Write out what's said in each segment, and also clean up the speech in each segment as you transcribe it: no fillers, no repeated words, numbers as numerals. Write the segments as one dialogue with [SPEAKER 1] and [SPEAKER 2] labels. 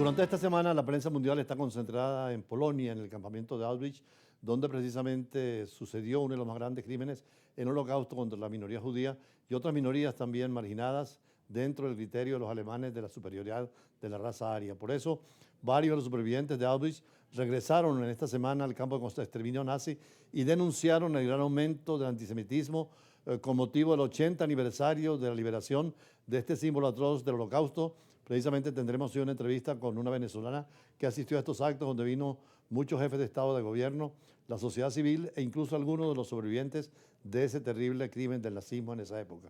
[SPEAKER 1] Durante esta semana la prensa mundial está concentrada en Polonia, en el campamento de Auschwitz, donde precisamente sucedió uno de los más grandes crímenes en el Holocausto contra la minoría judía y otras minorías también marginadas dentro del criterio de los alemanes de la superioridad de la raza aria. Por eso, varios de los supervivientes de Auschwitz regresaron en esta semana al campo de exterminio nazi y denunciaron el gran aumento del antisemitismo con motivo del 80 aniversario de la liberación de este símbolo atroz del Holocausto. Precisamente tendremos hoy una entrevista con una venezolana que asistió a estos actos donde vino muchos jefes de Estado, de gobierno, la sociedad civil e incluso algunos de los sobrevivientes de ese terrible crimen del nazismo en esa época.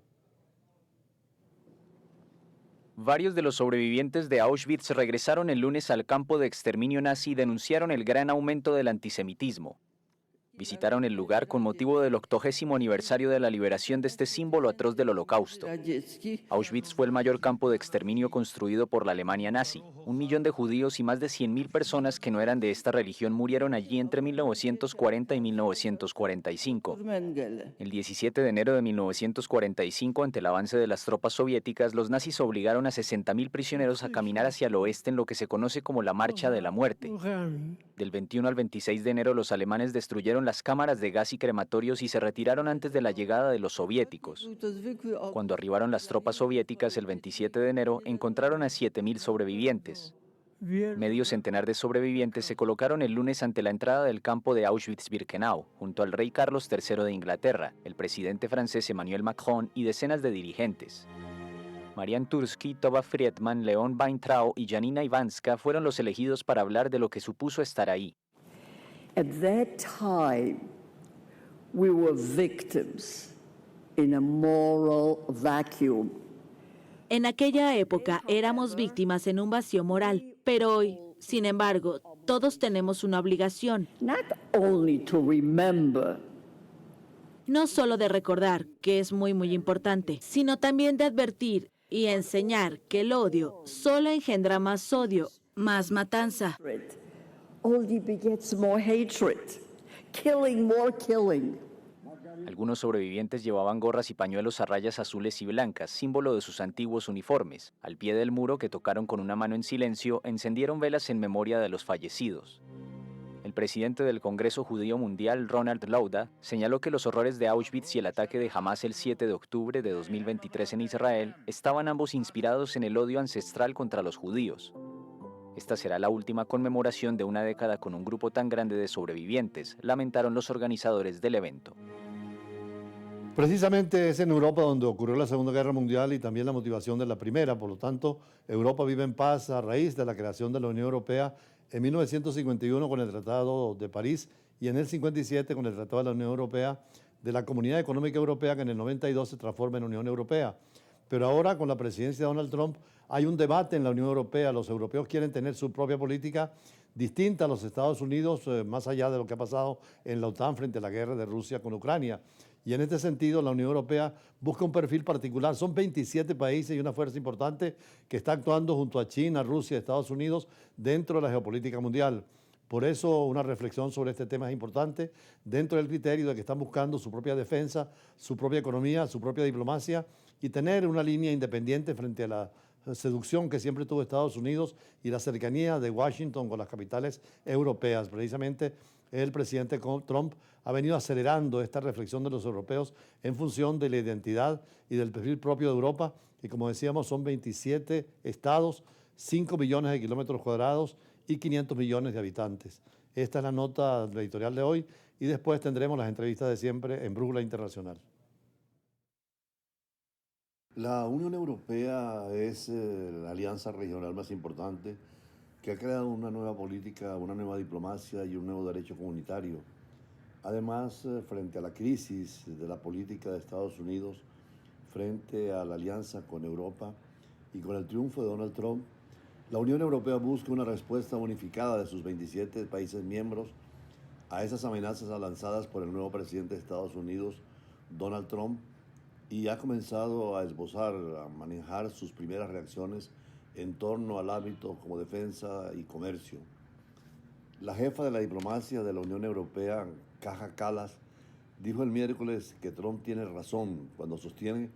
[SPEAKER 2] Varios de los sobrevivientes de Auschwitz regresaron el lunes al campo de exterminio nazi y denunciaron el gran aumento del antisemitismo. Visitaron el lugar con motivo del 80º aniversario de la liberación de este símbolo atroz del Holocausto. Auschwitz fue el mayor campo de exterminio construido por la Alemania nazi. 1 millón de judíos y más de 100.000 personas que no eran de esta religión murieron allí entre 1940 y 1945. El 17 de enero de 1945, ante el avance de las tropas soviéticas, los nazis obligaron a 60.000 prisioneros a caminar hacia el oeste en lo que se conoce como la Marcha de la Muerte. Del 21 al 26 de enero, los alemanes destruyeron las cámaras de gas y crematorios y se retiraron antes de la llegada de los soviéticos. Cuando arribaron las tropas soviéticas el 27 de enero, encontraron a 7.000 sobrevivientes. Medio centenar de sobrevivientes se colocaron el lunes ante la entrada del campo de Auschwitz-Birkenau, junto al rey Carlos III de Inglaterra, el presidente francés Emmanuel Macron y decenas de dirigentes. Marian Turski, Tova Friedman, Leon Weintraub y Janina Ivanska fueron los elegidos para hablar de lo que supuso estar ahí.
[SPEAKER 3] At that time, we were victims in a moral vacuum.
[SPEAKER 4] En aquella época éramos víctimas en un vacío moral, pero hoy, sin embargo, todos tenemos una obligación.
[SPEAKER 3] Not only to remember,
[SPEAKER 4] No solo de recordar, que es muy importante, sino también de advertir y enseñar que el odio solo engendra más odio, más matanza.
[SPEAKER 3] only begets more hatred, killing more killing.
[SPEAKER 2] Algunos sobrevivientes llevaban gorras y pañuelos a rayas azules y blancas, símbolo de sus antiguos uniformes. Al pie del muro, que tocaron con una mano en silencio, encendieron velas en memoria de los fallecidos. El presidente del Congreso Judío Mundial, Ronald Lauda, señaló que los horrores de Auschwitz y el ataque de Hamás el 7 de octubre de 2023 en Israel estaban ambos inspirados en el odio ancestral contra los judíos. Esta será la última conmemoración de una década con un grupo tan grande de sobrevivientes, lamentaron los organizadores del evento.
[SPEAKER 1] Precisamente es en Europa donde ocurrió la Segunda Guerra Mundial y también la motivación de la Primera. Por lo tanto, Europa vive en paz a raíz de la creación de la Unión Europea en 1951 con el Tratado de París y en el 57 con el Tratado de la Unión Europea de la Comunidad Económica Europea, que en el 92 se transforma en Unión Europea. Pero ahora, con la presidencia de Donald Trump, hay un debate en la Unión Europea. Los europeos quieren tener su propia política distinta a los Estados Unidos, más allá de lo que ha pasado en la OTAN frente a la guerra de Rusia con Ucrania. Y en este sentido, la Unión Europea busca un perfil particular. Son 27 países y una fuerza importante que está actuando junto a China, Rusia y Estados Unidos dentro de la geopolítica mundial. Por eso una reflexión sobre este tema es importante dentro del criterio de que están buscando su propia defensa, su propia economía, su propia diplomacia y tener una línea independiente frente a la seducción que siempre tuvo Estados Unidos y la cercanía de Washington con las capitales europeas. Precisamente el presidente Trump ha venido acelerando esta reflexión de los europeos en función de la identidad y del perfil propio de Europa, y como decíamos son 27 estados, 5 millones de kilómetros cuadrados y 500 millones de habitantes. Esta es la nota editorial de hoy y después tendremos las entrevistas de siempre en Brújula Internacional.
[SPEAKER 5] La Unión Europea es la alianza regional más importante que ha creado una nueva política, una nueva diplomacia y un nuevo derecho comunitario. Además, frente a la crisis de la política de Estados Unidos, frente a la alianza con Europa y con el triunfo de Donald Trump, la Unión Europea busca una respuesta unificada de sus 27 países miembros a esas amenazas lanzadas por el nuevo presidente de Estados Unidos, Donald Trump, y ha comenzado a esbozar, a manejar sus primeras reacciones en torno al ámbito como defensa y comercio. La jefa de la diplomacia de la Unión Europea, Kaja Kallas, dijo el miércoles que Trump tiene razón cuando sostiene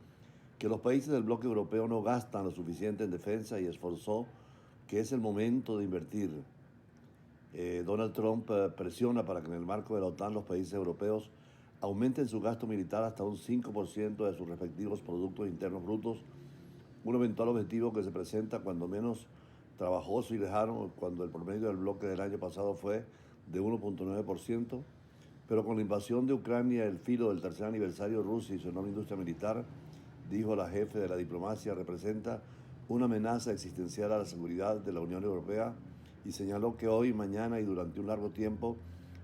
[SPEAKER 5] que los países del bloque europeo no gastan lo suficiente en defensa y esforzó que es el momento de invertir. Donald Trump presiona para que en el marco de la OTAN los países europeos aumenten su gasto militar hasta un 5% de sus respectivos productos internos brutos, un eventual objetivo que se presenta cuando menos trabajoso y lejano cuando el promedio del bloque del año pasado fue de 1.9%, pero con la invasión de Ucrania, el filo del tercer aniversario de Rusia y su enorme industria militar, dijo la jefe de la diplomacia, representa una amenaza existencial a la seguridad de la Unión Europea y señaló que hoy, mañana y durante un largo tiempo,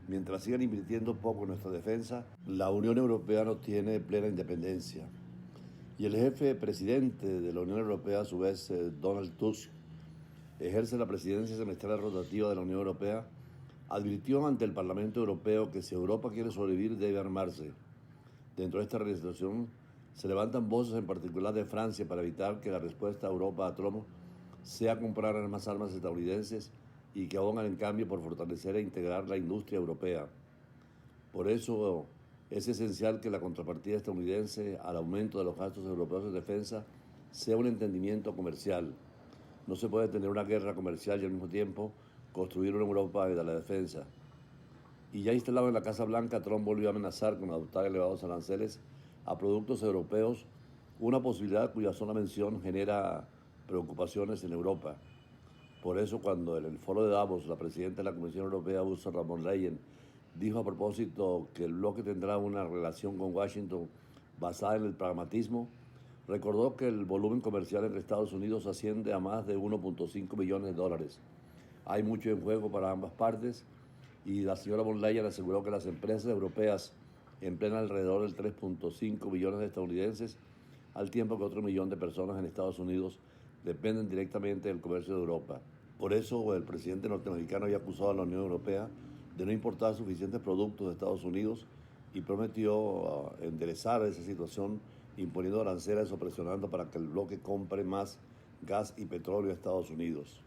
[SPEAKER 5] mientras sigan invirtiendo poco en nuestra defensa, la Unión Europea no tiene plena independencia. Y el jefe presidente de la Unión Europea, a su vez, Donald Tusk, ejerce la presidencia semestral rotativa de la Unión Europea, advirtió ante el Parlamento Europeo que si Europa quiere sobrevivir debe armarse. Dentro de esta legislación se levantan voces en particular de Francia para evitar que la respuesta a Europa a Trump sea comprar más armas estadounidenses y que abogan en cambio por fortalecer e integrar la industria europea. Por eso es esencial que la contrapartida estadounidense al aumento de los gastos europeos de defensa sea un entendimiento comercial. No se puede tener una guerra comercial y al mismo tiempo construir una Europa de la defensa. Y ya instalado en la Casa Blanca, Trump volvió a amenazar con adoptar elevados aranceles a productos europeos, una posibilidad cuya sola mención genera preocupaciones en Europa. Por eso, cuando en el foro de Davos la presidenta de la Comisión Europea, Ursula von der Leyen, dijo a propósito que el bloque tendrá una relación con Washington basada en el pragmatismo, recordó que el volumen comercial entre Estados Unidos asciende a más de 1.5 billones de dólares. Hay mucho en juego para ambas partes y la señora von Leyen aseguró que las empresas europeas emplean alrededor del 3.5 billones de estadounidenses, al tiempo que otro millón de personas en Estados Unidos dependen directamente del comercio de Europa. Por eso el presidente norteamericano había acusado a la Unión Europea de no importar suficientes productos de Estados Unidos y prometió enderezar esa situación imponiendo aranceles o presionando para que el bloque compre más gas y petróleo a Estados Unidos.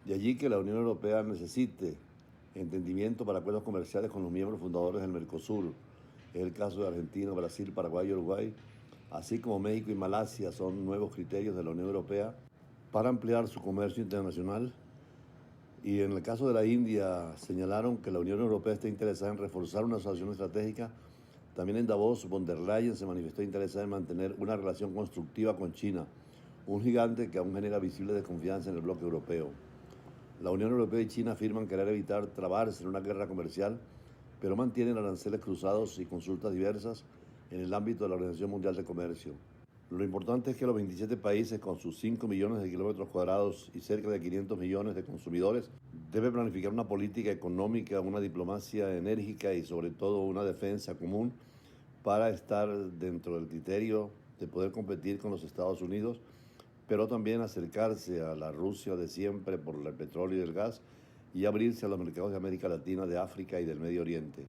[SPEAKER 5] De allí que la Unión Europea necesite entendimiento para acuerdos comerciales con los miembros fundadores del Mercosur. Es el caso de Argentina, Brasil, Paraguay y Uruguay, así como México y Malasia son nuevos criterios de la Unión Europea para ampliar su comercio internacional. Y en el caso de la India señalaron que la Unión Europea está interesada en reforzar una asociación estratégica. También en Davos, von der Leyen se manifestó interesada en mantener una relación constructiva con China, un gigante que aún genera visible desconfianza en el bloque europeo. La Unión Europea y China afirman querer evitar trabarse en una guerra comercial, pero mantienen aranceles cruzados y consultas diversas en el ámbito de la Organización Mundial de Comercio. Lo importante es que los 27 países, con sus 5 millones de kilómetros cuadrados y cerca de 500 millones de consumidores, deben planificar una política económica, una diplomacia enérgica y sobre todo una defensa común para estar dentro del criterio de poder competir con los Estados Unidos, pero también acercarse a la Rusia de siempre por el petróleo y el gas y abrirse a los mercados de América Latina, de África y del Medio Oriente.